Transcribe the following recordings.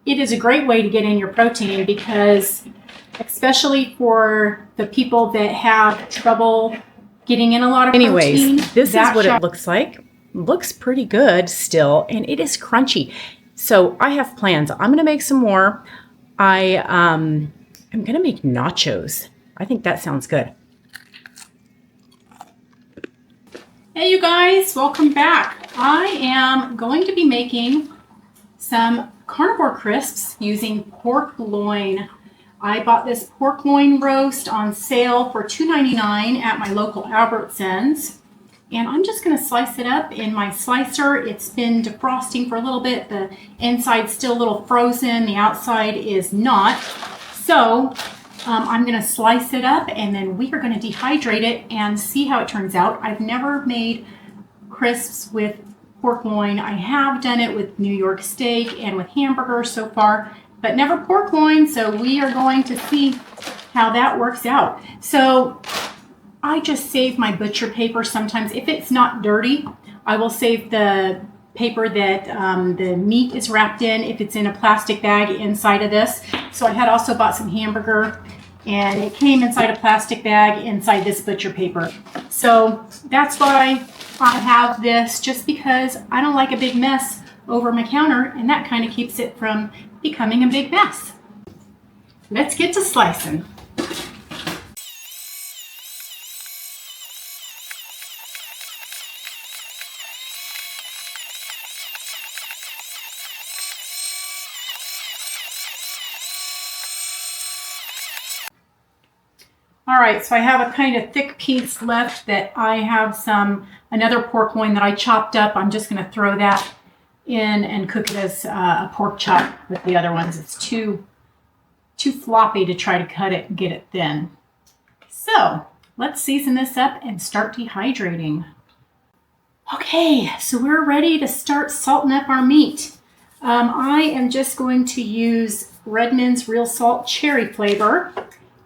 it is a great way to get in your protein because especially for the people that have trouble getting in a lot of protein. Anyways, this is what it looks like. Looks pretty good still, and it is crunchy. So I have plans. I'm going to make some more. I'm going to make nachos. I think that sounds good. Hey you guys, welcome back. I am going to be making some Carnivore Crisps using pork loin. I bought this pork loin roast on sale for $2.99 at my local Albertsons. And I'm just going to slice it up in my slicer. It's been defrosting for a little bit. The inside's still a little frozen. The outside is not. So I'm going to slice it up and then we are going to dehydrate it and see how it turns out. I've never made crisps with pork loin. I have done it with New York steak and with hamburger so far, but never pork loin. So we are going to see how that works out. So I just save my butcher paper sometimes. If it's not dirty, I will save the paper that the meat is wrapped in if it's in a plastic bag inside of this. So I had also bought some hamburger and it came inside a plastic bag inside this butcher paper. So that's why I have this, just because I don't like a big mess over my counter, and that kind of keeps it from becoming a big mess. Let's get to slicing. All right, so I have a kind of thick piece left that I have another pork loin that I chopped up. I'm just going to throw that in and cook it as a pork chop with the other ones. It's too floppy to try to cut it and get it thin. So let's season this up and start dehydrating. Okay, so we're ready to start salting up our meat. I am just going to use Redmond's Real Salt Cherry flavor.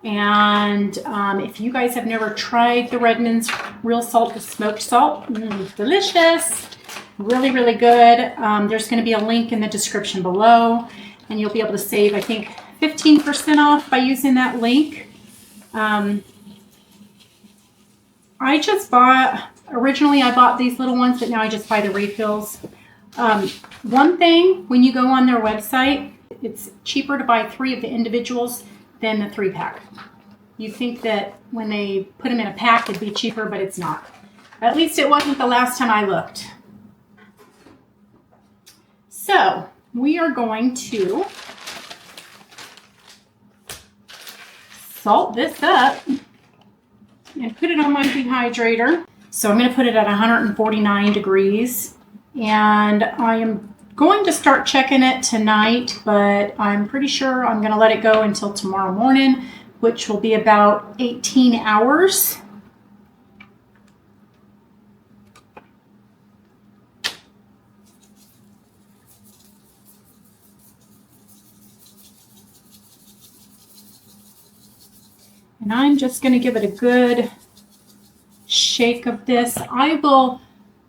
And if you guys have never tried the Redmond's Real Salt with smoked salt, delicious, really, really good. There's going to be a link in the description below, and you'll be able to save, I think, 15% off by using that link. Originally I bought these little ones, but now I just buy the refills. One thing, when you go on their website, it's cheaper to buy 3 of the individuals than the 3-pack. You think that when they put them in a pack it'd be cheaper, but it's not. At least it wasn't the last time I looked. So we are going to salt this up and put it on my dehydrator. So I'm going to put it at 149 degrees, and I am going to start checking it tonight, but I'm pretty sure I'm going to let it go until tomorrow morning, which will be about 18 hours. And I'm just going to give it a good shake of this.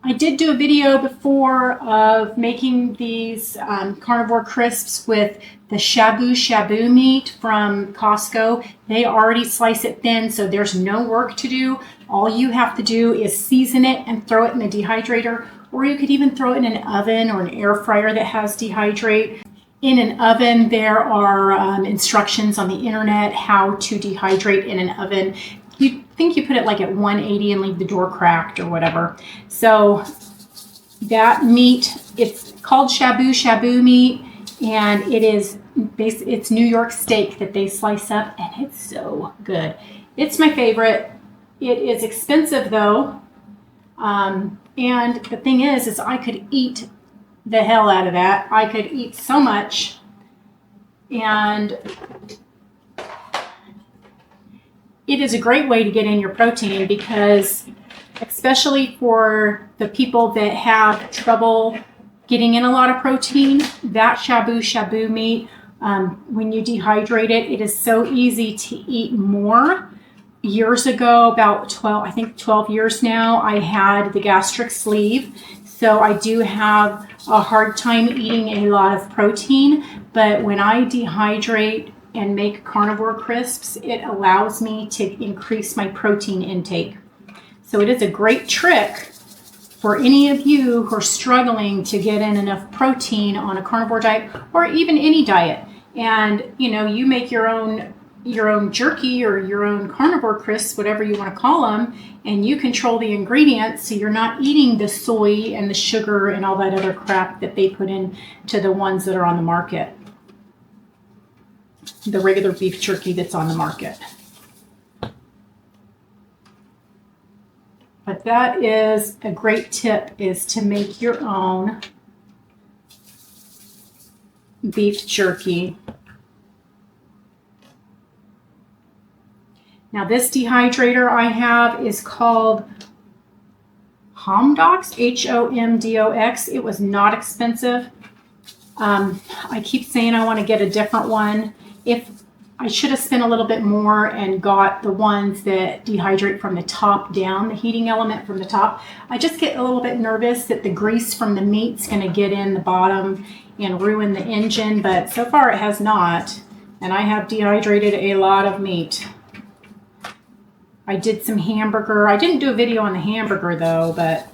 I did do a video before of making these Carnivore Crisps with the shabu meat from Costco. They already slice it thin, so there's no work to do. All you have to do is season it and throw it in the dehydrator, or you could even throw it in an oven or an air fryer that has dehydrate. In an oven, there are instructions on the internet how to dehydrate in an oven. You think you put it like at 180 and leave the door cracked or whatever. So that meat, it's called shabu meat, and it's New York steak that they slice up, and it's so good. It's my favorite. It is expensive though, and the thing is I could eat the hell out of that. I could eat so much, and it is a great way to get in your protein because especially for the people that have trouble getting in a lot of protein, that shabu meat, when you dehydrate it, it is so easy to eat more. Years ago, about 12 years now, I had the gastric sleeve. So I do have a hard time eating a lot of protein, but when I dehydrate and make Carnivore Crisps, it allows me to increase my protein intake. So it is a great trick for any of you who are struggling to get in enough protein on a carnivore diet or even any diet. And you make your own jerky or your own Carnivore Crisps, whatever you want to call them, and you control the ingredients so you're not eating the soy and the sugar and all that other crap that they put in to the ones that are on the market. The regular beef jerky that's on the market. But that is a great tip, is to make your own beef jerky. Now this dehydrator I have is called Homdox, Homdox. It was not expensive. I keep saying I want to get a different one. If I should have spent a little bit more and got the ones that dehydrate from the top down, the heating element from the top. I just get a little bit nervous that the grease from the meat's going to get in the bottom and ruin the engine, but so far it has not. And I have dehydrated a lot of meat. I did some hamburger. I didn't do a video on the hamburger though, but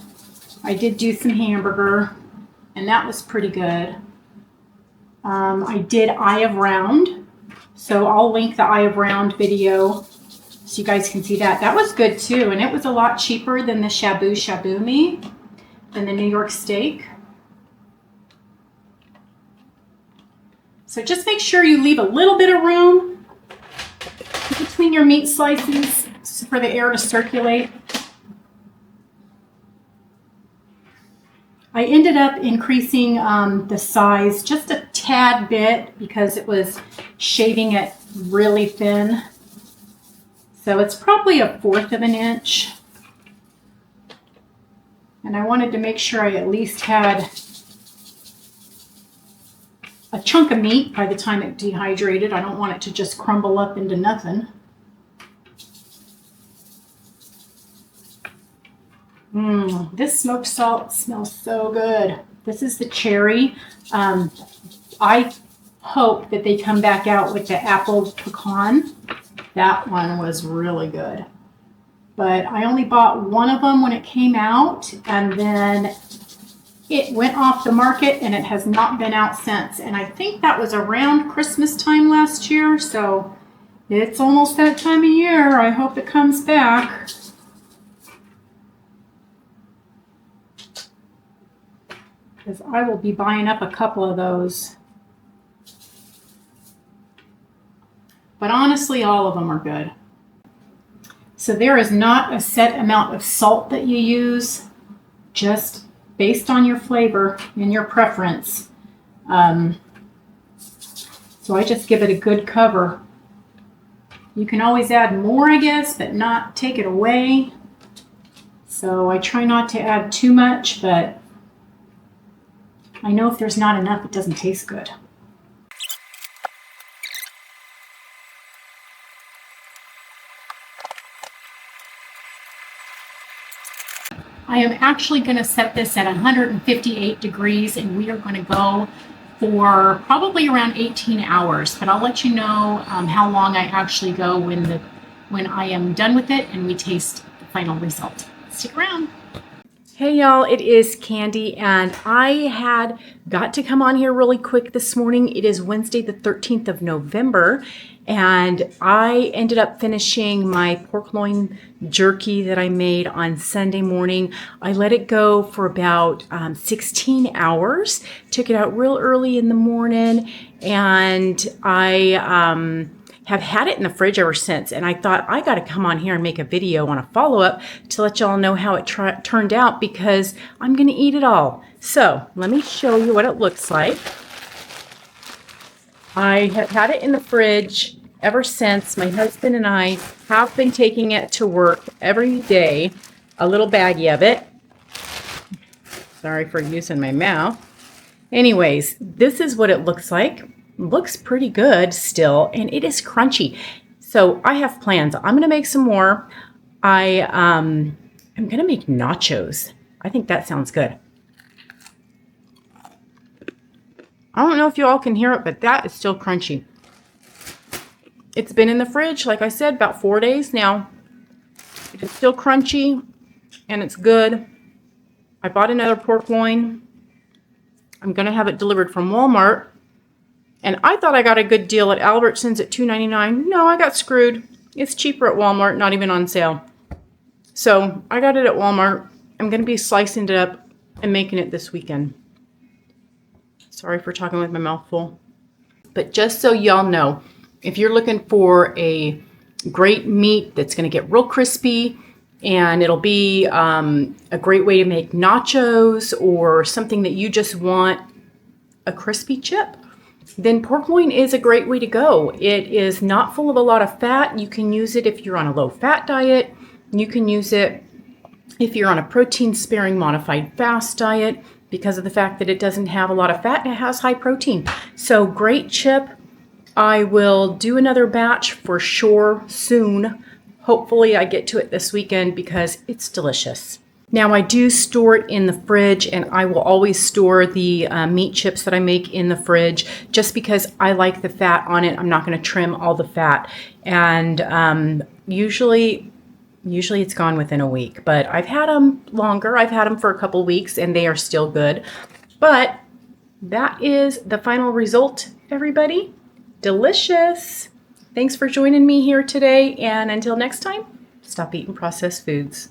I did do some hamburger and that was pretty good. I did Eye of Round. So I'll link the Eye of Round video so you guys can see that. That was good too, and it was a lot cheaper than the shabu shabu meat, than the New York steak. So just make sure you leave a little bit of room between your meat slices for the air to circulate. I ended up increasing the size just a tad bit because it was shaving it really thin. So it's probably 1/4 of an inch. And I wanted to make sure I at least had a chunk of meat by the time it dehydrated. I don't want it to just crumble up into nothing. This smoked salt smells so good. This is the cherry. I hope that they come back out with the apple pecan. That one was really good. But I only bought one of them when it came out, and then it went off the market and it has not been out since. And I think that was around Christmas time last year, so it's almost that time of year. I hope it comes back. Because I will be buying up a couple of those. But honestly, all of them are good. So there is not a set amount of salt that you use, just based on your flavor and your preference. So I just give it a good cover. You can always add more, I guess, but not take it away. So I try not to add too much, but I know if there's not enough, it doesn't taste good. I am actually going to set this at 158 degrees and we are going to go for probably around 18 hours. But I'll let you know how long I actually go when I am done with it and we taste the final result. Stick around. Hey y'all, it is Kandi and I had got to come on here really quick this morning. It is Wednesday the 13th of November and I ended up finishing my pork loin jerky that I made on Sunday morning. I let it go for about 16 hours, took it out real early in the morning, and I have had it in the fridge ever since, and I thought I got to come on here and make a video on a follow-up to let y'all know how it turned out because I'm going to eat it all. So let me show you what it looks like. I have had it in the fridge ever since. My husband and I have been taking it to work every day, a little baggie of it. Sorry for using my mouth. Anyways, this is what it looks like. Looks pretty good still, and it is crunchy. So I have plans. I'm going to make some more. I'm going to make nachos. I think that sounds good. I don't know if you all can hear it, but that is still crunchy. It's been in the fridge, like I said, about 4 days now. It's still crunchy and it's good. I bought another pork loin. I'm going to have it delivered from Walmart. And I thought I got a good deal at Albertsons at $2.99. No, I got screwed. It's cheaper at Walmart, not even on sale. So I got it at Walmart. I'm going to be slicing it up and making it this weekend. Sorry for talking with my mouth full. But just so y'all know, if you're looking for a great meat that's going to get real crispy and it'll be a great way to make nachos or something that you just want a crispy chip, then pork loin is a great way to go. It is not full of a lot of fat. You can use it if you're on a low fat diet. You can use it if you're on a protein sparing modified fast diet because of the fact that it doesn't have a lot of fat and it has high protein. So great chip. I will do another batch for sure soon. Hopefully I get to it this weekend because it's delicious. Now I do store it in the fridge, and I will always store the meat chips that I make in the fridge just because I like the fat on it. I'm not going to trim all the fat. And usually it's gone within a week, but I've had them longer. I've had them for a couple weeks and they are still good. But that is the final result, everybody. Delicious. Thanks for joining me here today, and until next time, stop eating processed foods.